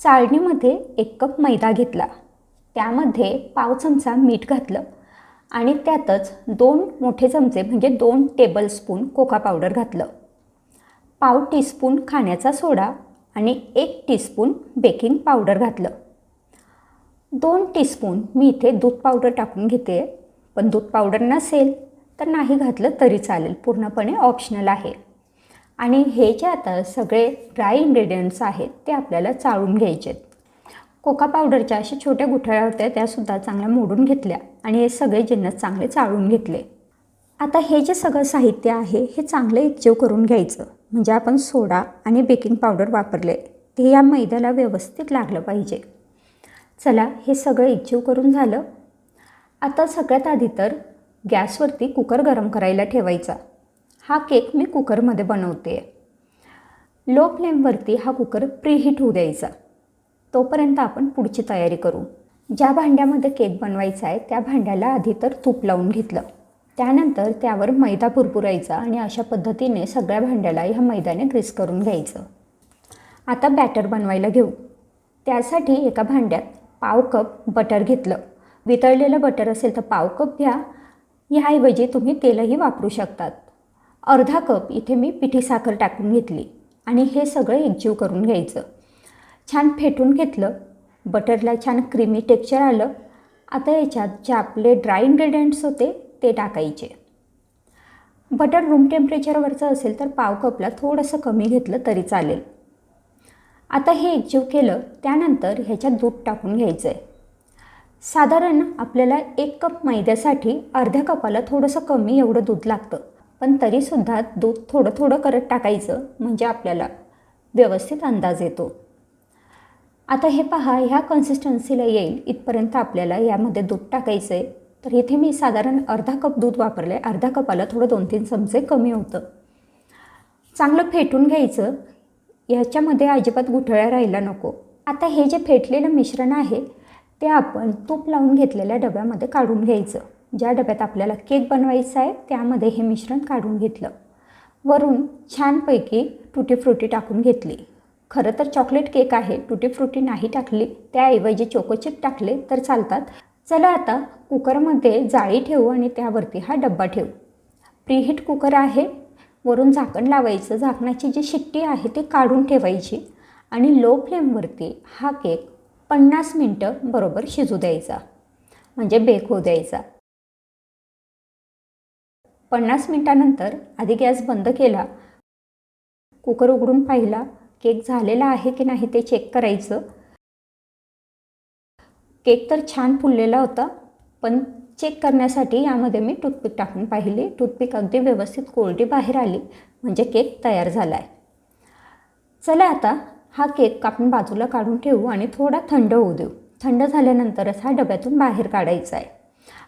चाळणीमध्ये 1 cup मैदा घेतला, त्यामध्ये पाव चमचा मीठ घातलं आणि त्यातच 2 मोठे चमचे म्हणजे 2 टेबलस्पून कोका पावडर घातलं, पाव टीस्पून खाण्याचा सोडा आणि 1 टीस्पून बेकिंग पावडर घातलं. 2 टीस्पून मी इथे दूध पावडर टाकून घेते, पण दूध पावडर नसेल तर नाही घातलं तरी चालेल, पूर्णपणे ऑप्शनल आहे. आणि हे जे आता सगळे ड्राय इंग्रेडियंट्स आहेत ते आपल्याला चाळून घ्यायचे आहेत. कोका पावडरच्या अशा छोट्या गुठळ्या होत्या, त्यासुद्धा चांगल्या मोडून घेतल्या आणि हे सगळे जिन्नस चांगले चाळून घेतले. आता हे जे सगळं साहित्य आहे हे चांगलं एकजीव करून घ्यायचं, म्हणजे आपण सोडा आणि बेकिंग पावडर वापरले ते या मैद्याला व्यवस्थित लागलं पाहिजे. चला, हे सगळं एकजीव करून झालं. आता सगळ्यात आधी तर गॅसवरती कुकर गरम करायला ठेवायचा. हा केक मी कुकरमध्ये बनवते. लो फ्लेमवरती हा कुकर प्रीहीट होऊ द्यायचा. तोपर्यंत आपण पुढची तयारी करू. ज्या भांड्यामध्ये केक बनवायचा आहे त्या भांड्याला आधी तर तूप लावून घेतलं, त्यानंतर त्यावर मैदा भुरभुरायचा आणि अशा पद्धतीने सगळ्या भांड्याला ह्या मैद्याने ग्रीस करून घ्यायचं. आता बॅटर बनवायला घेऊ. त्यासाठी एका भांड्यात पाव कप बटर घेतलं. वितळलेलं बटर असेल तर पाव कप घ्या, ह्याऐवजी तुम्ही तेलही वापरू शकतात. अर्धा कप इथे मी पिठी साखर टाकून घेतली आणि हे सगळं एकजीव करून घ्यायचं. छान फेटून घेतलं. बटरला छान क्रीमी टेक्स्चर आलं. आता याच्यात जे आपले ड्राय इंग्रेडियंट्स होते ते टाकायचे. बटर रूम टेम्परेचरवरचं असेल तर पाव कपला थोडंसं कमी घेतलं तरी चालेल. आता हे एकजीव केलं, त्यानंतर ह्याच्यात दूध टाकून घ्यायचं आहे. साधारण आपल्याला 1 कप मैद्यासाठी अर्ध्या कपाला थोडंसं कमी एवढं दूध लागतं, पण तरीसुद्धा दूध थोडं थोडं करत टाकायचं, म्हणजे आपल्याला व्यवस्थित अंदाज येतो. आता हे पहा, ह्या कन्सिस्टन्सीला येईल इथपर्यंत आपल्याला यामध्ये दूध टाकायचं आहे. तर इथे मी साधारण अर्धा कप दूध वापरले, अर्ध्या कपाला थोडं 2-3 चमचे कमी होतं. चांगलं फेटून घ्यायचं. ह्याच्यामध्ये अजिबात गुठळ्या राहायला नको. आता हे जे फेटलेलं मिश्रण आहे ते आपण तूप लावून घेतलेल्या डब्यामध्ये काढून घ्यायचं. ज्या डब्यात आपल्याला केक बनवायचा आहे त्यामध्ये हे मिश्रण काढून घेतलं. वरून छानपैकी टुटी फ्रुटी टाकून घेतली. खरं तर चॉकलेट केक आहे, टुटी फ्रुटी नाही टाकली, त्याऐवजी चोकोचिप टाकले तर चालतात. चला, आता कुकरमध्ये जाळी ठेवू आणि त्यावरती हा डब्बा ठेवू. प्रीहीट कुकर आहे. वरून झाकण लावायचं. झाकणाची जी शिट्टी आहे ती काढून ठेवायची आणि लो फ्लेमवरती हा केक 50 मिनटं बरोबर शिजू द्यायचा, म्हणजे बेक होऊ द्यायचा. 50 मिनटानंतर आधी गॅस बंद केला, कुकर उघडून पाहिला, केक झालेला आहे की नाही ते चेक करायचं. केक तर छान फुललेला होता, पण चेक करण्यासाठी यामध्ये मी टूथपिक टाकून पाहिली. टूथपिक अगदी व्यवस्थित कोरडी बाहेर आली, म्हणजे केक तयार झाला आहे. चला, आता हा केक आपण बाजूला काढून ठेवू आणि थोडा थंड होऊ देऊ. थंड झाल्यानंतरच हा डब्यातून बाहेर काढायचा आहे.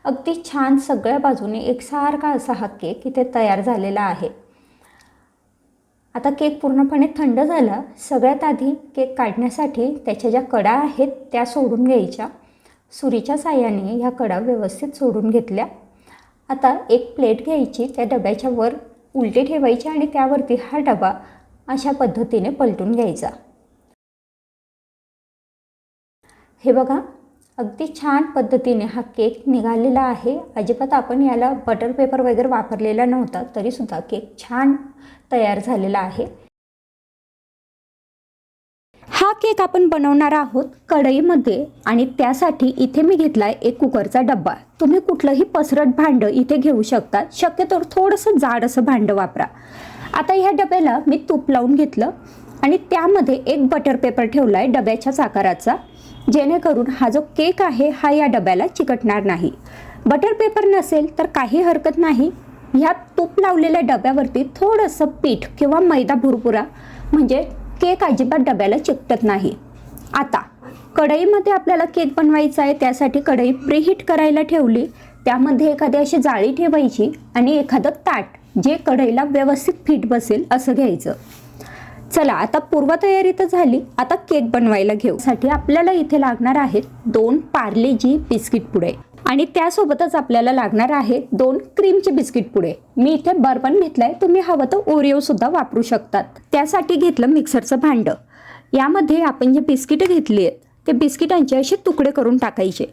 अगदी छान सगळ्या बाजूने एकसारखा असा हा केक इथे तयार झालेला आहे. आता केक पूर्णपणे थंड झाला. सगळ्यात आधी केक काढण्यासाठी त्याच्या ज्या कडा आहेत त्या सोडून घ्यायच्या. सुरीच्या साहाय्याने ह्या कडा व्यवस्थित सोडून घेतल्या. आता एक प्लेट घ्यायची, त्या डब्याच्या वर उलटी ठेवायची आणि त्यावरती हा डबा अशा पद्धतीने पलटून घ्यायचा. हे बघा, अगदी छान पद्धतीने हा केक निघालेला आहे. अजिबात आपण याला बटर पेपर वगैरे वापरलेला नव्हता, तरीसुद्धा केक छान तयार झालेला आहे. हा केक आपण बनवणार आहोत कढईमध्ये आणि त्यासाठी इथे मी घेतला आहे एक कुकरचा डब्बा. तुम्ही कुठलंही पसरट भांडं इथे घेऊ शकता. शक्यतो थोडंसं जाड असं भांडं वापरा. आता ह्या डब्याला मी तूप लावून घेतलं आणि त्यामध्ये एक बटर पेपर ठेवला आहे डब्याच्याच आकाराचा, जेणेकरून हा जो केक आहे हा या डब्याला चिकटणार नाही. बटर पेपर नसेल तर काही हरकत नाही. ह्या तूप लावलेल्या डब्यावरती थोडंसं पीठ किंवा मैदा भुरभुरा, म्हणजे केक अजिबात डब्याला चिकटत नाही. आता कढईमध्ये आपल्याला केक बनवायचा आहे, त्यासाठी कढई प्रीहीट करायला ठेवली. त्यामध्ये एखादी अशी जाळी ठेवायची आणि एखादं ताट जे कढईला व्यवस्थित फिट बसेल असं घ्यायचं. चला, आता पूर्वतयारी तर झाली. आता केक बनवायला घेऊ. साठी आपल्याला इथे लागणार आहेत 2 पार्लेजी बिस्किट पुडे आणि त्यासोबतच आपल्याला लागणार आहे 2 क्रीमचे बिस्किट पुडे. मी इथे बर्बन घेतलाय, तुम्ही हवं तर ओरिओ सुद्धा वापरू शकतात. त्यासाठी घेतलं मिक्सरचं भांडं. यामध्ये आपण जे बिस्किटं घेतली आहेत ते बिस्किटांचे असे तुकडे करून टाकायचे.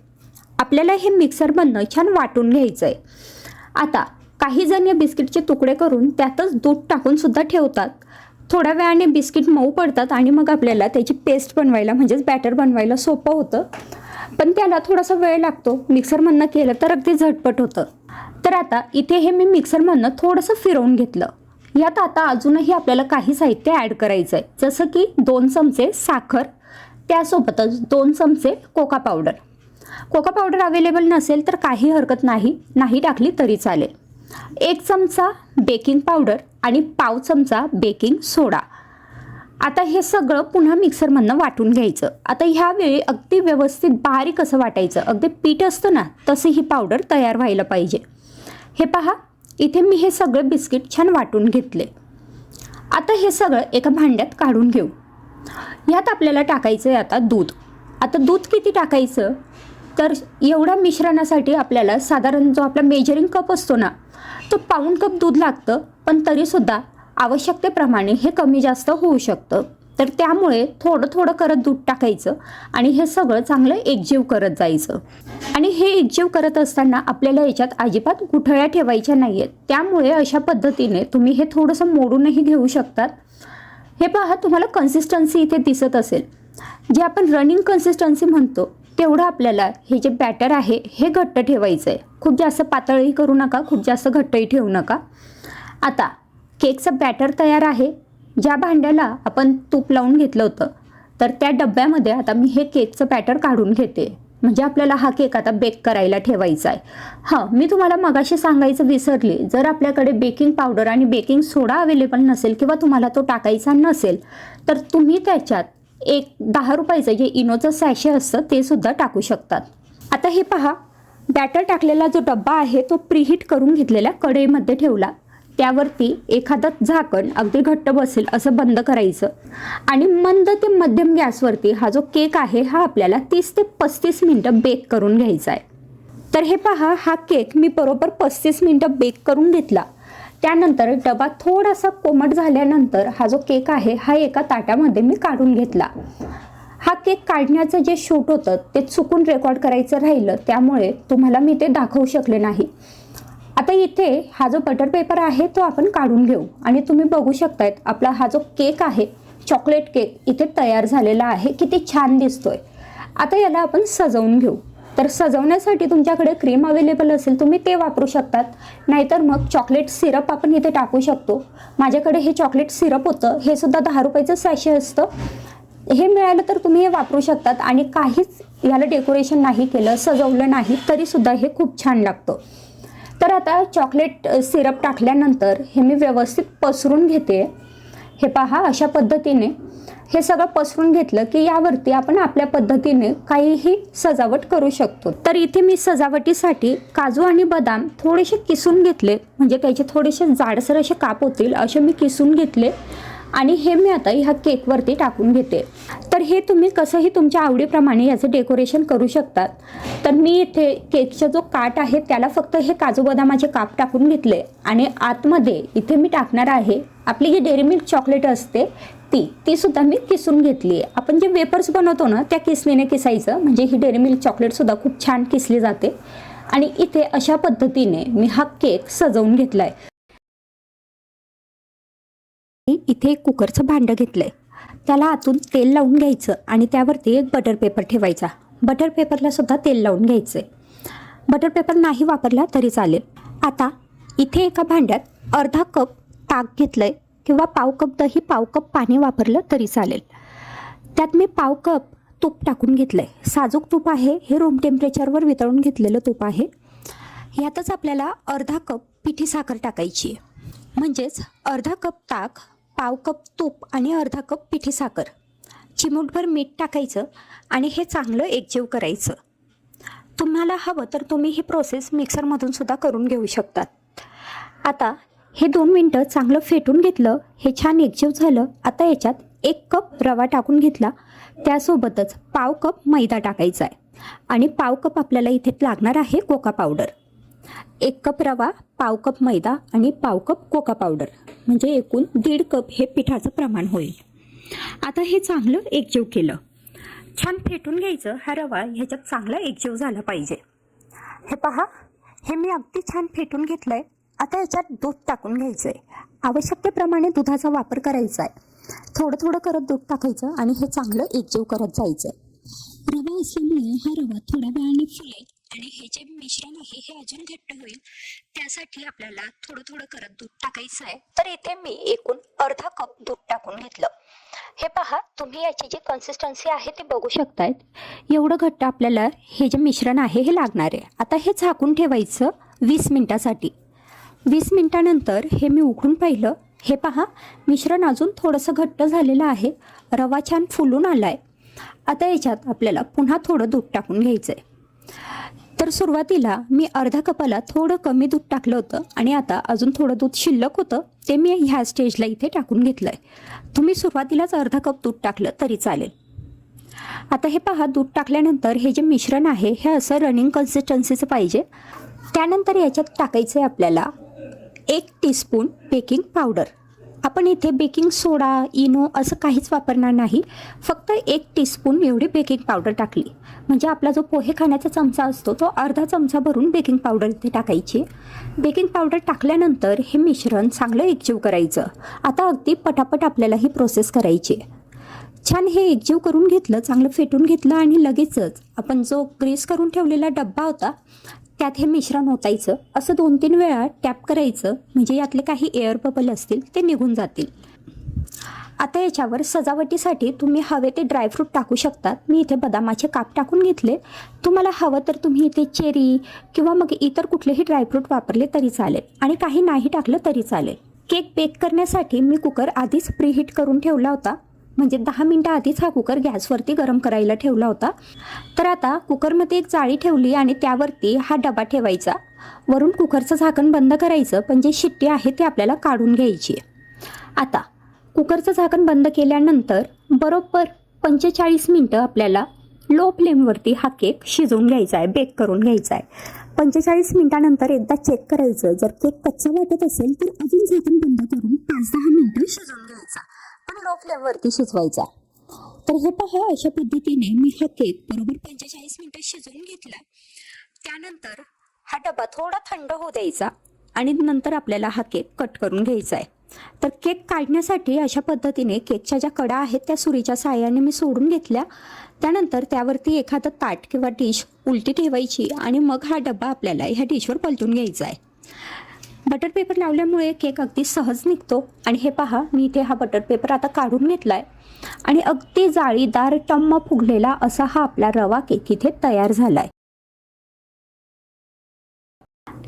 आपल्याला हे मिक्सरमधनं छान वाटून घ्यायचं आहे. आता काही जण या बिस्किटचे तुकडे करून त्यातच दूध टाकून सुद्धा ठेवतात. थोड्या वेळाने बिस्किट मऊ पडतात आणि मग आपल्याला त्याची पेस्ट बनवायला म्हणजेच बॅटर बनवायला सोपं होतं. पण त्याला थोडासा वेळ लागतो. मिक्सरमधनं केलं तर अगदी झटपट होतं. तर आता इथे हे मी मिक्सरमधनं थोडंसं फिरवून घेतलं. यात आता अजूनही आपल्याला काही साहित्य ॲड करायचं आहे, जसं की 2 चमचे साखर, त्यासोबतच 2 चमचे Coca powder. Coca powder available नसेल तर काही हरकत नाही, नाही टाकली तरी चालेल. 1 चमचा बेकिंग पावडर आणि पाव चमचा बेकिंग सोडा. आता हे सगळं पुन्हा मिक्सरमधनं वाटून घ्यायचं. आता ह्यावेळी अगदी व्यवस्थित बारीक असं वाटायचं, अगदी पीठ असतं ना तशी ही पावडर तयार व्हायला पाहिजे. हे पहा, इथे मी हे सगळे बिस्किट छान वाटून घेतले. आता हे सगळं एका भांड्यात काढून घेऊ. यात आपल्याला टाकायचं आहे आता दूध. आता दूध किती टाकायचं तर एवढ्या मिश्रणासाठी आपल्याला साधारण जो आपला मेजरिंग कप असतो ना तो पाऊण कप दूध लागतं, पण तरीसुद्धा आवश्यकतेप्रमाणे हे कमी जास्त होऊ शकतं. तर त्यामुळे थोडं थोडं करत दूध टाकायचं आणि हे सगळं चांगलं एकजीव करत जायचं. आणि हे एकजीव करत असताना आपल्याला याच्यात अजिबात गुठळ्या ठेवायच्या नाही आहेत. त्यामुळे अशा पद्धतीने तुम्ही हे थोडंसं मोडूनही घेऊ शकतात. हे पहा, तुम्हाला कन्सिस्टन्सी इथे दिसत असेल. जे आपण रनिंग कन्सिस्टन्सी म्हणतो तेवढं आपल्याला हे जे बॅटर आहे हे घट्ट ठेवायचं आहे. खूप जास्त पातळही करू नका, खूप जास्त घट्टही ठेवू नका. आता केकचं बॅटर तयार आहे. ज्या भांड्याला आपण तूप लावून घेतलं होतं तर त्या डब्यामध्ये आता मी हे केकचं बॅटर काढून घेते. म्हणजे आपल्याला हा केक आता बेक करायला ठेवायचा आहे. हां, मी तुम्हाला मगाशी सांगायचं विसरले, जर आपल्याकडे बेकिंग पावडर आणि बेकिंग सोडा अवेलेबल नसेल किंवा तुम्हाला तो टाकायचा नसेल तर तुम्ही त्याच्यात एक 10 रुपयाचं जे इनोचं सॅशे असतं ते सुद्धा टाकू शकतात. आता हे पहा, बॅटर टाकलेला जो डब्बा आहे तो प्रीहीट करून घेतलेल्या कढईमध्ये ठेवला. त्यावरती एखादं झाकण अगदी घट्ट बसेल असं बंद करायचं आणि मंद ते मध्यम गॅसवरती हा जो केक आहे हा आपल्याला 30 ते 35 मिनटं बेक करून घ्यायचा आहे. तर हे पहा, हा केक मी बरोबर 35 मिनटं बेक करून घेतला. त्यानंतर डबा थोडासा कोमट झाल्यानंतर हा जो केक आहे हा एका ताटामध्ये मी काढून घेतला. हा केक काढण्याचं जे शूट होतं ते चुकून रेकॉर्ड करायचं राहिलं, त्यामुळे तुम्हाला मी ते दाखवू शकले नाही. आता इथे हा जो बटर पेपर आहे तो आपण काढून घेऊ आणि तुम्ही बघू शकतायत आपला हा जो केक आहे, चॉकलेट केक इथे तयार झालेला आहे. किती छान दिसतोय. आता याला आपण सजवून घेऊ. तर सजवण्यासाठी तुमच्याकडे क्रीम अवेलेबल असेल तुम्ही ते वापरू शकतात, नाहीतर मग चॉकलेट सिरप आपण इथे टाकू शकतो. माझ्याकडे हे चॉकलेट सिरप होतं, हे सुद्धा 10 रुपयाचं सॅशे असतं. हे मिळालं तर तुम्ही हे वापरू शकतात आणि काहीच याला डेकोरेशन नाही केलं, सजवलं नाही तरीसुद्धा हे खूप छान लागतं. तर आता चॉकलेट सिरप टाकल्यानंतर हे मी व्यवस्थित पसरून घेते. हे पहा, अशा पद्धतीने हे सगळं पसरून घेतलं की यावरती आपण आपल्या पद्धतीने काहीही सजावट करू शकतो. तर इथे मी सजावटीसाठी काजू आणि बदाम थोडेसे किसून घेतले, म्हणजे त्याचे थोडेसे जाडसर असे काप होतील असे मी किसून घेतले आणि हे मी आता ह्या केकवरती टाकून घेते. तर हे तुम्ही कसंही तुमच्या आवडीप्रमाणे याचं डेकोरेशन करू शकतात. तर मी इथे केकचा जो काट आहे त्याला फक्त हे काजू बदामाचे काप टाकून घेतले आणि आतमध्ये इथे मी टाकणार आहे आपली जी डेअरी मिल्क चॉकलेट असते ती सुद्धा मी किसून घेतली आहे. आपण जे वेपर्स बनवतो ना त्या किसणीने किसायचं, म्हणजे ही डेअरी मिल्क चॉकलेटसुद्धा खूप छान किसली जाते. आणि इथे अशा पद्धतीने मी हा केक सजवून घेतला आहे. इथे एक कुकरचं भांडं घेतलंय, त्याला आतून तेल लावून घ्यायचं आणि त्यावरती एक बटर पेपर ठेवायचा. बटर पेपरला सुद्धा तेल लावून घ्यायचंय. बटर पेपर नाही वापरला तरी चालेल. आता इथे एका भांड्यात अर्धा कप ताक घेतलंय किंवा पाव कप दही, पाव कप पाणी वापरलं तरी चालेल. त्यात मी पाव कप तूप टाकून घेतलंय. साजूक तूप आहे, हे रूम टेम्परेचरवर वितळून घेतलेलं तूप आहे. यातच आपल्याला अर्धा कप पिठी साखर टाकायची आहे. म्हणजेच अर्धा कप ताक, पाव कप तूप आणि अर्धा कप पिठी साखर. चिमूटभर मीठ टाकायचं आणि हे चांगलं एकजीव करायचं. तुम्हाला हवं तर तुम्ही ही प्रोसेस मिक्सरमधून सुद्धा करून घेऊ शकतात. आता हे 2 मिनटं चांगलं फेटून घेतलं, हे छान एकजीव झालं. आता याच्यात 1 कप रवा टाकून घेतला, त्यासोबतच पाव कप मैदा टाकायचा आहे आणि पाव कप आपल्याला इथे लागणार आहे कोका पावडर. 1 कप रवा, पाव कप मैदा आणि पाव कप कोका पावडर, म्हणजे एकूण 1.5 कप हे पिठाचं प्रमाण होईल. आता हे चांगलं एकजीव केलं. छान फेटून घ्यायचं. हा रवा ह्याच्यात चांगला एकजीव झाला पाहिजे. हे पहा, हे मी अगदी छान फेटून घेतलं आहे. आता याच्यात दूध टाकून घ्यायचं आहे. आवश्यकतेप्रमाणे दुधाचा वापर करायचा आहे. थोडं थोडं करत दूध टाकायचं आणि हे चांगलं एकजीव करत जायचं. रवा असल्यामुळे हा रवा थोड्या वेळाने फुलेल आणि हे जे मिश्रण आहे हे अजून घट्ट होईल. त्यासाठी आपल्याला थोडं थोडं करत दूध टाकायचं आहे. तर इथे मी एकूण अर्धा कप दूध टाकून घेतलं. हे पहा, तुम्ही याची जी कन्सिस्टन्सी आहे ती बघू शकतायत. एवढं घट्ट आपल्याला हे जे मिश्रण आहे हे लागणार आहे. आता हे झाकून ठेवायचं 20 मिनिटासाठी. 20 मिनिटानंतर हे मी उघडून पाहिलं. हे पहा, मिश्रण अजून थोडंसं घट्ट झालेलं आहे. रवा छान फुलून आला आहे. आता याच्यात आपल्याला पुन्हा थोडं दूध टाकून घ्यायचं आहे. तर सुरुवातीला मी अर्धा कपाला थोडं कमी दूध टाकलं होतं आणि आता अजून थोडं दूध शिल्लक होतं ते मी ह्या स्टेजला इथे टाकून घेतलं आहे. तुम्ही सुरुवातीलाच अर्धा कप दूध टाकलं तरी चालेल. आता हे पहा, दूध टाकल्यानंतर हे जे मिश्रण आहे हे असं रनिंग कन्सिस्टन्सीचं पाहिजे. त्यानंतर याच्यात टाकायचं आहे आपल्याला 1 टीस्पून बेकिंग पावडर. आपण इथे बेकिंग सोडा, इनो असं काहीच वापरणार नाही. फक्त 1 टीस्पून एवढी बेकिंग पावडर टाकली म्हणजे आपला जो पोहे खाण्याचा चमचा असतो तो अर्धा चमचा भरून बेकिंग पावडर इथे टाकायची. बेकिंग पावडर टाकल्यानंतर हे मिश्रण चांगलं एकजीव करायचं. आता अगदी पटापट आपल्याला ही प्रोसेस करायची. छान हे एकजीव करून घेतलं, चांगलं फेटून घेतलं आणि लगेचच आपण जो ग्रीस करून ठेवलेला डब्बा होता त्यात हे मिश्रण ओतायचं. असं 2-3 वेळा टॅप करायचं म्हणजे यातले काही एअर बबल असतील ते निघून जातील. आता याच्यावर सजावटीसाठी तुम्ही हवे ते ड्रायफ्रूट टाकू शकतात. मी इथे बदामाचे काप टाकून घेतले. तुम्हाला हवं तर तुम्ही इथे चेरी किंवा मग इतर कुठलेही ड्रायफ्रूट वापरले तरी चालेल आणि काही नाही टाकलं तरी चालेल. केक बेक करण्यासाठी मी कुकर आधीच प्रीहीट करून ठेवला होता. म्हणजे 10 मिनिटं आधीच हा कुकर गॅसवरती गरम करायला ठेवला होता. तर आता कुकरमध्ये एक जाळी ठेवली आणि त्यावरती हा डबा ठेवायचा. वरून कुकरचं झाकण बंद करायचं, पण जी शिट्टी आहे ती आपल्याला काढून घ्यायची. आता कुकरचं झाकण बंद केल्यानंतर बरोबर 45 मिनिटं आपल्याला लो फ्लेमवरती हा केक शिजवून घ्यायचा आहे, बेक करून घ्यायचा आहे. 45 मिनिटानंतर एकदा चेक करायचं. जर केक कच्चा वाटत असेल तर अजून झाकण बंद करून 5-10 मिनिटं शिजवून घ्यायचा, पण लो फ्लेमवरती शिजवायचा. तर हे पहा, अशा पद्धतीने मी हा केक बरोबर 45 मिनिटं शिजवून घेतला. त्यानंतर हा डबा थोडा थंड होऊ द्यायचा आणि नंतर आपल्याला हा केक कट करून घ्यायचा आहे. तर केक काढण्यासाठी अशा पद्धतीने केकच्या ज्या कडा आहेत त्या सुरीच्या साहाय्याने मी सोडून घेतल्या. त्यानंतर त्यावरती एखादं ताट किंवा डिश उलटी ठेवायची आणि मग हा डबा आपल्याला ह्या डिशवर पलटून घ्यायचा आहे. बटर पेपर लावल्यामुळे केक अगदी सहज निघतो. आणि हे पहा, मी इथे हा बटर पेपर आता काढून घेतला आहे आणि अगदी जाळीदार टम्म फुगलेला असा हा आपला रवा केक इथे तयार झाला आहे.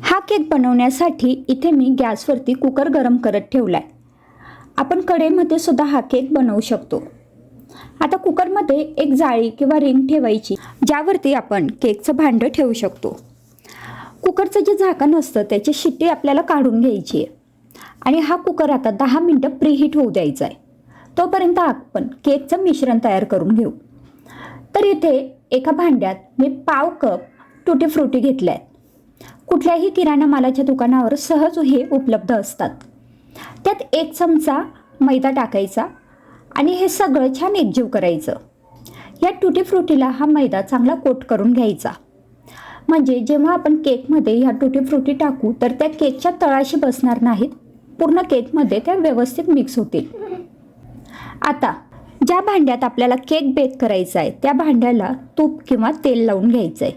हा केक बनवण्यासाठी इथे मी गॅसवरती कुकर गरम करत ठेवला आहे. आपण कढईमध्ये सुद्धा हा केक बनवू शकतो. आता कुकरमध्ये एक जाळी किंवा रिंग ठेवायची ज्यावरती आपण केकचं भांडं ठेवू शकतो. कुकरचं जे झाकण असतं त्याची शिट्टी आपल्याला काढून घ्यायची आहे आणि हा कुकर आता 10 मिनिटं प्रीहीट होऊ द्यायचा आहे. तोपर्यंत आपण केकचं मिश्रण तयार करून घेऊ. तर इथे एका भांड्यात मी पाव कप टुटी फ्रुटी घेतले आहेत. कुठल्याही किराणा मालाच्या दुकानावर सहज हे उपलब्ध असतात. त्यात 1 चमचा मैदा टाकायचा आणि हे सगळं छान एकजीव करायचं. या टुटी फ्रुटीला हा मैदा चांगला कोट करून घ्यायचा म्हणजे जेव्हा आपण केकमध्ये ह्या टुटी फ्रुटी टाकू तर त्या केकच्या तळाशी बसणार नाहीत, पूर्ण केकमध्ये त्या व्यवस्थित मिक्स होतील. आता ज्या भांड्यात आपल्याला केक बेक करायचा आहे त्या भांड्याला तूप किंवा तेल लावून घ्यायचं आहे.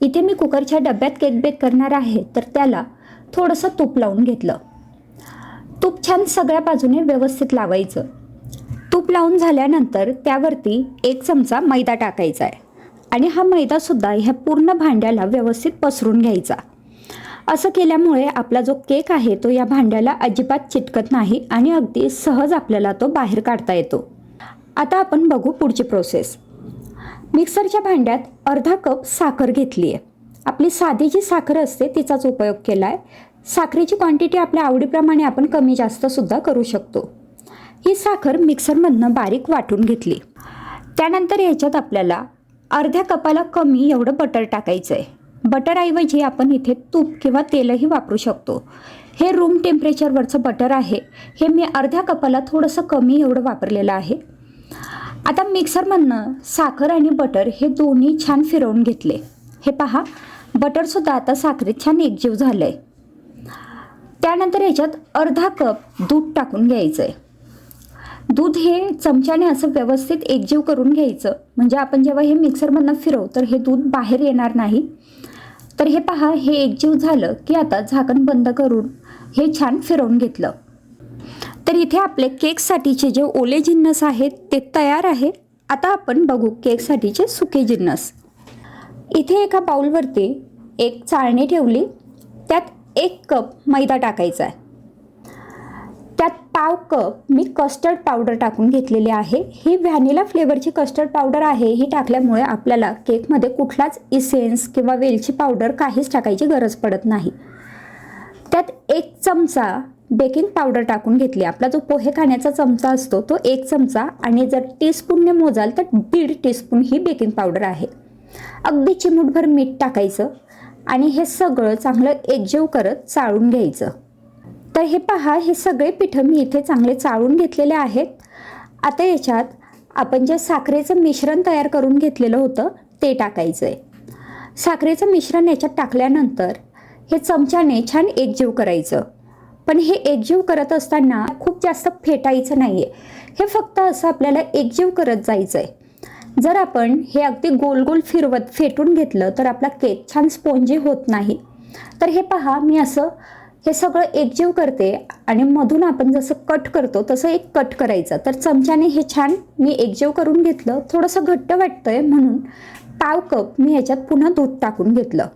इथे मी कुकरच्या डब्यात केक बेक करणार आहे तर त्याला थोडंसं तूप लावून घेतलं. तूप छान सगळ्या बाजूने व्यवस्थित लावायचं. तूप लावून झाल्यानंतर त्यावरती 1 चमचा मैदा टाकायचा आहे आणि हा मैदासुद्धा ह्या पूर्ण भांड्याला व्यवस्थित पसरून घ्यायचा. असं केल्यामुळे आपला जो केक आहे तो या भांड्याला अजिबात चिटकत नाही आणि अगदी सहज आपल्याला तो बाहेर काढता येतो. आता आपण बघू पुढची प्रोसेस. मिक्सरच्या भांड्यात अर्धा कप साखर घेतली आहे. आपली साधी जी साखर असते तिचाच उपयोग केला आहे. साखरेची क्वांटिटी आपल्या आवडीप्रमाणे आपण कमी जास्त सुद्धा करू शकतो. ही साखर मिक्सरमधनं बारीक वाटून घेतली. त्यानंतर याच्यात आपल्याला अर्ध्या कपाला कमी एवढं बटर टाकायचं आहे. बटरऐवजी आपण इथे तूप किंवा तेलही वापरू शकतो. हे रूम टेम्परेचरवरचं बटर आहे. हे मी अर्ध्या कपाला थोडंसं कमी एवढं वापरलेलं आहे. आता मिक्सरमधनं साखर आणि बटर हे दोन्ही छान फिरवून घेतले. हे पहा, बटरसुद्धा आता साखरेत छान एकजीव झालं आहे. त्यानंतर याच्यात अर्धा कप दूध टाकून घ्यायचं आहे. दूध हे चमच्याने असं व्यवस्थित एकजीव करून घ्यायचं, म्हणजे आपण जेव्हा हे मिक्सरमधनं फिरवू तर हे दूध बाहेर येणार नाही. तर हे पहा, हे एकजीव झालं की आता झाकण बंद करून हे छान फिरवून घेतलं. तर इथे आपले केकसाठीचे जे ओले जिन्नस आहेत ते तयार आहे. आता आपण बघू केकसाठीचे सुके जिन्नस. इथे एका बाउलवरती एक चाळणी ठेवली, त्यात 1 कप मैदा टाकायचा आहे. त्यात पाव कप मी कस्टर्ड पावडर टाकून घेतलेली आहे. ही व्हॅनिला फ्लेवरची कस्टर्ड पावडर आहे. ही टाकल्यामुळे आपल्याला केकमध्ये कुठलाच इसेन्स किंवा वेलची पावडर काहीच टाकायची गरज पडत नाही. त्यात 1 चमचा बेकिंग पावडर टाकून घेतली. आपला जो पोहे खाण्याचा चमचा असतो तो 1 चमचा, आणि जर टीस्पूनने मोजाल तर 1.5 टीस्पून ही बेकिंग पावडर आहे. अगदी चिमूटभर मीठ टाकायचं आणि हे सगळं चांगलं एकजीव करत चाळून घ्यायचं. तर हे पहा, हे सगळे पिठं मी इथे चांगले चाळून घेतलेले आहेत. आता याच्यात आपण जे साखरेचं मिश्रण तयार करून घेतलेलं होतं ते टाकायचं आहे. साखरेचं मिश्रण याच्यात टाकल्यानंतर हे चमच्याने छान एकजीव करायचं. पण हे एकजीव करत असताना खूप जास्त फेटायचं नाही आहे. हे फक्त असं आपल्याला एकजीव करत जायचं आहे. जर आपण हे अगदी गोल गोल फिरवत फेटून घेतलं तर आपला केक छान स्पॉन्जी होत नाही. तर हे पहा, मी असं हे सगळं एकजीव करते आणि मधून आपण जसं कट करतो तसं एक कट करायचं. तर चमच्याने हे छान मी एकजीव करून घेतलं. थोडंसं घट्ट वाटतंय म्हणून पाव कप मी ह्याच्यात पुन्हा दूध टाकून घेतलं.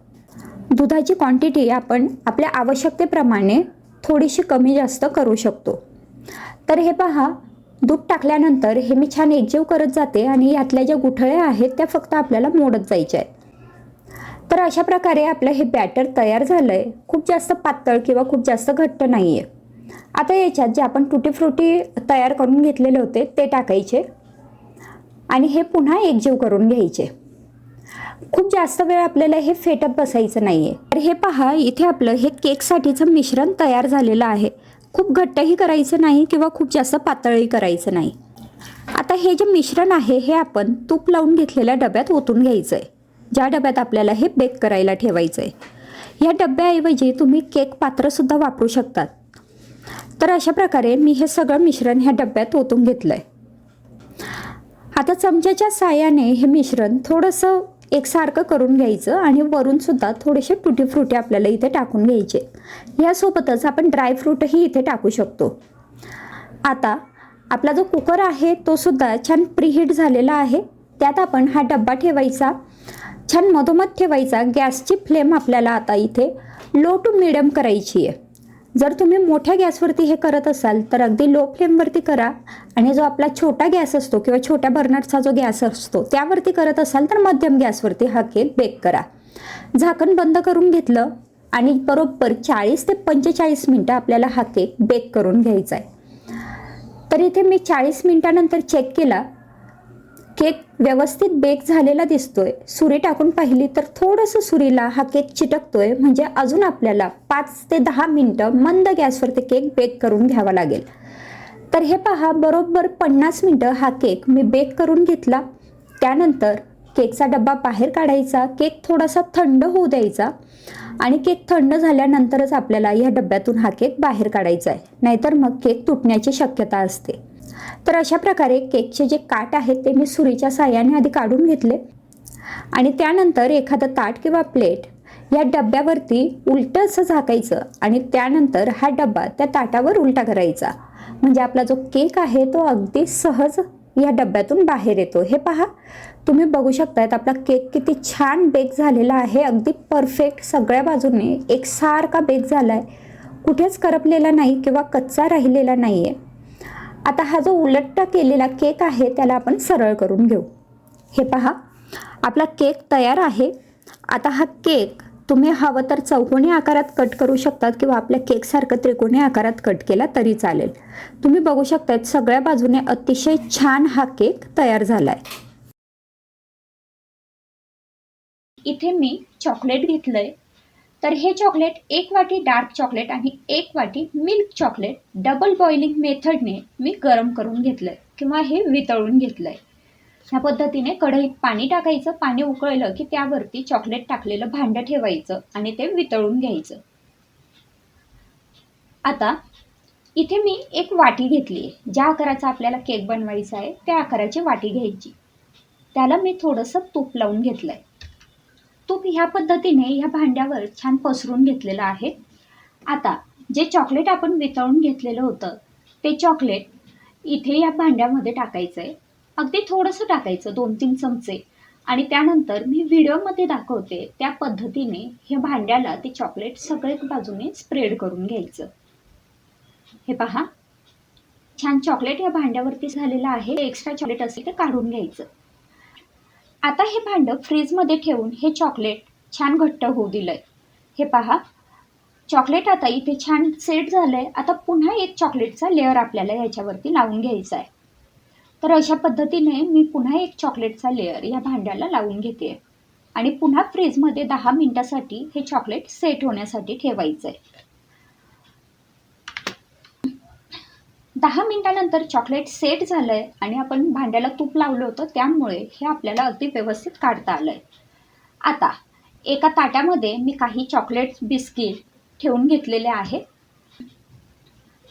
दुधाची क्वांटिटी आपण आपल्या आवश्यकतेप्रमाणे थोडीशी कमी जास्त करू शकतो. तर हे पहा, दूध टाकल्यानंतर हे मी छान एकजीव करत जाते आणि यातल्या ज्या गुठळ्या आहेत त्या फक्त आपल्याला मोडत जायच्या आहेत. तर अशा प्रकारे आपलं हे बॅटर तयार झालं आहे. खूप जास्त पातळ किंवा खूप जास्त घट्ट नाही आहे. आता याच्यात जे आपण टुटी फ्रुटी तयार करून घेतलेले होते ते टाकायचे आणि हे पुन्हा एकजीव करून घ्यायचे. खूप जास्त वेळ आपल्याला हे फेटत बसायचं नाही आहे. तर हे पहा, इथे आपलं हे केकसाठीचं मिश्रण तयार झालेलं आहे. खूप घट्टही करायचं नाही किंवा खूप जास्त पातळही करायचं नाही. आता हे जे मिश्रण आहे हे आपण तूप लावून घेतलेल्या डब्यात ओतून घ्यायचं आहे, ज्या डब्यात आपल्याला हे बेक करायला ठेवायचं आहे. या डब्याऐवजी तुम्ही केक पात्रसुद्धा वापरू शकतात. तर अशा प्रकारे मी हे सगळं मिश्रण ह्या डब्यात ओतून घेतलं आहे. आता चमच्याच्या साहाय्याने हे मिश्रण थोडंसं एकसारखं करून घ्यायचं आणि वरूनसुद्धा थोडेसे टुटी फ्रुटी आपल्याला इथे टाकून घ्यायचे. यासोबतच आपण ड्रायफ्रूटही इथे टाकू शकतो. आता आपला जो कुकर आहे तो सुद्धा छान प्रीहीट झालेला आहे. त्यात आपण हा डब्बा ठेवायचा, छान मधोमध ठेवायचा. गॅसची फ्लेम आपल्याला आता इथे लो टू मिडियम करायची आहे. जर तुम्ही मोठ्या गॅसवरती हे करत असाल तर अगदी लो फ्लेमवरती करा, आणि जो आपला छोटा गॅस असतो किंवा छोट्या बर्नरचा जो गॅस असतो त्यावरती करत असाल तर मध्यम गॅसवरती हा केक बेक करा. झाकण बंद करून घेतलं आणि बरोबर 40 ते 45 मिनटं आपल्याला हा केक बेक करून घ्यायचा आहे. तर इथे मी 40 मिनटानंतर चेक केला. केक व्यवस्थित बेक झालेला दिसतोय. सुरी टाकून पाहिली तर थोडंसं सुरीला हा केक चिटकतोय, म्हणजे अजून आपल्याला 5 ते 10 मिनटं मंद गॅसवरती केक बेक करून घ्यावा लागेल. तर हे पहा, बरोबर 50 मिनटं हा केक मी बेक करून घेतला. त्यानंतर केकचा डब्बा बाहेर काढायचा, केक थोडासा थंड होऊ द्यायचा आणि केक थंड झाल्यानंतरच आपल्याला या डब्यातून हा केक बाहेर काढायचा आहे, नाहीतर मग केक तुटण्याची शक्यता असते. तर अशा प्रकारे केकचे जे काट आहेत ते मी सुरीच्या साहाय्याने आधी काढून घेतले आणि त्यानंतर एखादं ताट किंवा प्लेट या डब्यावरती उलटं असं झाकायचं आणि त्यानंतर हा डब्बा त्या ताटावर उलटा करायचा, म्हणजे आपला जो केक आहे तो अगदी सहज या डब्यातून बाहेर येतो. हे पहा, तुम्ही बघू शकतायत आपला केक किती छान बेक झालेला आहे. अगदी परफेक्ट सगळ्या बाजूने एकसारखा बेक झाला आहे, कुठेच करपलेला नाही किंवा कच्चा राहिलेला नाही आहे. आता हा जो उलटा केलेला केक आहे त्याला आपण सरळ करून घेऊ. हे पहा, आपला केक तयार आहे. आता हा केक तुम्ही हवं तर चौकोनी आकारात कट करू शकतात किंवा आपल्या केकसारखं त्रिकोणी आकारात कट केला तरी चालेल. तुम्ही बघू शकता सगळ्या बाजूने अतिशय छान हा केक तयार झाला आहे. इथे मी चॉकलेट घेतलंय. तर हे चॉकलेट 1 वाटी डार्क चॉकलेट आणि 1 वाटी मिल्क चॉकलेट डबल बॉइलिंग मेथडने मी गरम करून घेतलंय किंवा हे वितळून घेतलंय. ह्या पद्धतीने कढईत पाणी टाकायचं. पाणी उकळलं की त्यावरती चॉकलेट टाकलेलं भांडं ठेवायचं आणि ते वितळून घ्यायचं. आता इथे मी एक वाटी घेतली आहे. ज्या आकाराचा आपल्याला केक बनवायचा आहे त्या आकाराची वाटी घ्यायची. त्याला मी थोडंसं तूप लावून घेतलंय. तूप ह्या पद्धतीने ह्या भांड्यावर छान पसरून घेतलेलं आहे. आता जे चॉकलेट आपण वितळून घेतलेलं होतं ते चॉकलेट इथे या भांड्यामध्ये टाकायचं आहे. अगदी थोडंसं टाकायचं, 2-3 चमचे. आणि त्यानंतर मी व्हिडिओमध्ये दाखवते त्या पद्धतीने ह्या भांड्याला ते चॉकलेट सगळ्या बाजूने स्प्रेड करून घ्यायचं. हे पहा, छान चॉकलेट या भांड्यावरती झालेलं आहे. एक्स्ट्रा चॉकलेट असेल ते काढून घ्यायचं. आता हे भांडं फ्रीजमध्ये ठेवून हे चॉकलेट छान घट्ट होऊ दिलंय. हे पहा, चॉकलेट आता इथे छान सेट झालंय. आता पुन्हा एक चॉकलेटचा लेअर आपल्याला याच्यावरती लावून घ्यायचा आहे. तर अशा पद्धतीने मी पुन्हा एक चॉकलेटचा लेअर या भांड्याला लावून घेते आणि पुन्हा फ्रीजमध्ये 10 मिनिटासाठी हे चॉकलेट सेट होण्यासाठी ठेवायचं आहे. 10 मिनिटानंतर चॉकलेट सेट झालंय आणि आपण भांड्याला तूप लावलं होतं त्यामुळे हे आपल्याला अगदी व्यवस्थित काढता आलंय. आता एका ताटामध्ये मी काही चॉकलेट बिस्किट ठेवून घेतलेले आहे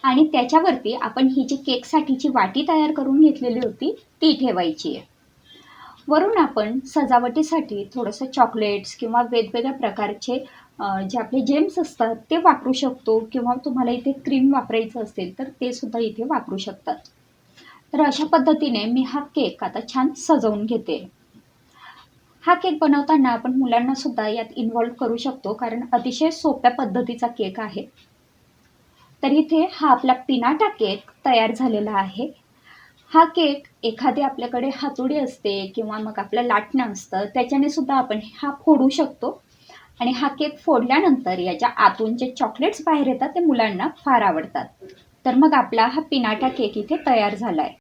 आणि त्याच्यावरती आपण ही जी केकसाठीची वाटी तयार करून घेतलेली होती ती ठेवायची आहे. वरून आपण सजावटीसाठी थोडंसं चॉकलेट्स किंवा वेगवेगळ्या प्रकारचे जे आपले जेम्स असतात ते वापरू शकतो किंवा तुम्हाला इथे क्रीम वापरायचं असेल तर ते सुद्धा इथे वापरू शकतात. तर अशा पद्धतीने मी हा केक आता छान सजवून घेते. हा केक बनवताना आपण मुलांना सुद्धा यात इन्व्हॉल्व करू शकतो कारण अतिशय सोप्या पद्धतीचा केक आहे. तर इथे हा आपला पिनाटा केक तयार झालेला आहे. हा केक एखादी आपल्याकडे हातोडी असते किंवा मग आपलं लाटणं असतं त्याच्याने सुद्धा आपण हा फोडू शकतो आणि हा केक फोडल्यानंतर याच्या आतून जे चॉकलेट्स बाहेर येतात ते मुलांना फार आवडतात. तर मग आपला हा पिनाटा केक इथे तयार झाला आहे.